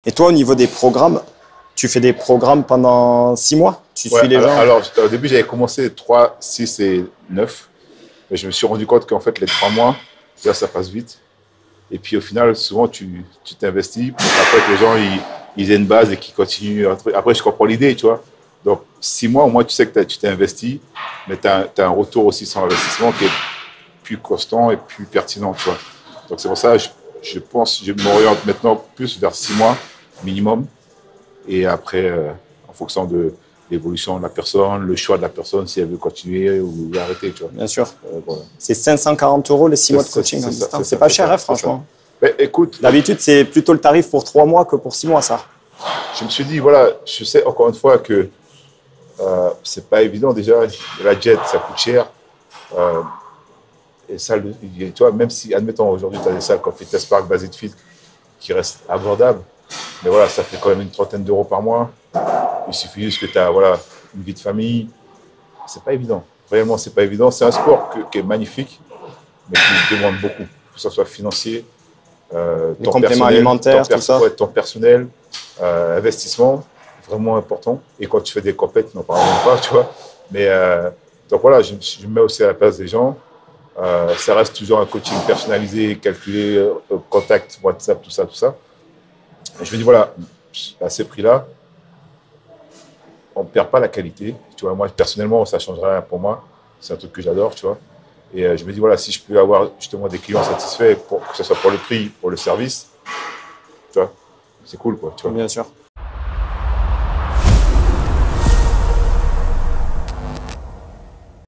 Et toi, au niveau des programmes, tu fais des programmes pendant 6 mois? Tu suis les gens? Alors, au début, j'avais commencé 3, 6 et 9. Mais je me suis rendu compte qu'en fait, les 3 mois, déjà, ça passe vite. Et puis, au final, souvent, tu t'investis pour qu'après, que les gens ils aient une base et qu'ils continuent. Après, je comprends l'idée, tu vois. Donc, 6 mois, au moins, tu sais que tu t'es investi, mais tu as un retour aussi sur investissement qui est plus constant et plus pertinent, tu vois. Donc, c'est pour ça que je pense que je m'oriente maintenant plus vers 6 mois minimum. Et après, en fonction de l'évolution de la personne, le choix de la personne, si elle veut continuer ou arrêter, tu vois. Bien sûr. Voilà. C'est 540 € les 6 mois de coaching en distance. C'est pas cher, hein, franchement. Mais écoute, d'habitude, c'est plutôt le tarif pour 3 mois que pour 6 mois, ça. Je me suis dit, voilà, je sais encore une fois que c'est pas évident. Déjà, la jet, ça coûte cher. Et ça, tu vois, même si, admettons, aujourd'hui, tu as des salles comme Fitness Park, Basic Fit, qui restent abordables, mais voilà, ça fait quand même une trentaine d'euros par mois. Il suffit juste que tu as voilà, une vie de famille. C'est pas évident. Réellement, c'est pas évident. C'est un sport qui est magnifique, mais qui demande beaucoup, que ce soit financier, les compléments alimentaires, tout ça. Ton personnel, investissement, vraiment important. Et quand tu fais des compètes, n'en parlons pas, tu vois. Mais donc voilà, je me mets aussi à la place des gens. Ça reste toujours un coaching personnalisé, calculé, contact, WhatsApp, tout ça, tout ça. Et je me dis, voilà, à ces prix-là, on ne perd pas la qualité. Tu vois, moi, personnellement, ça ne changera rien pour moi. C'est un truc que j'adore, tu vois. Et je me dis, voilà, si je peux avoir justement des clients satisfaits, que ce soit pour le prix, pour le service, tu vois, c'est cool, quoi. Tu vois. Bien sûr.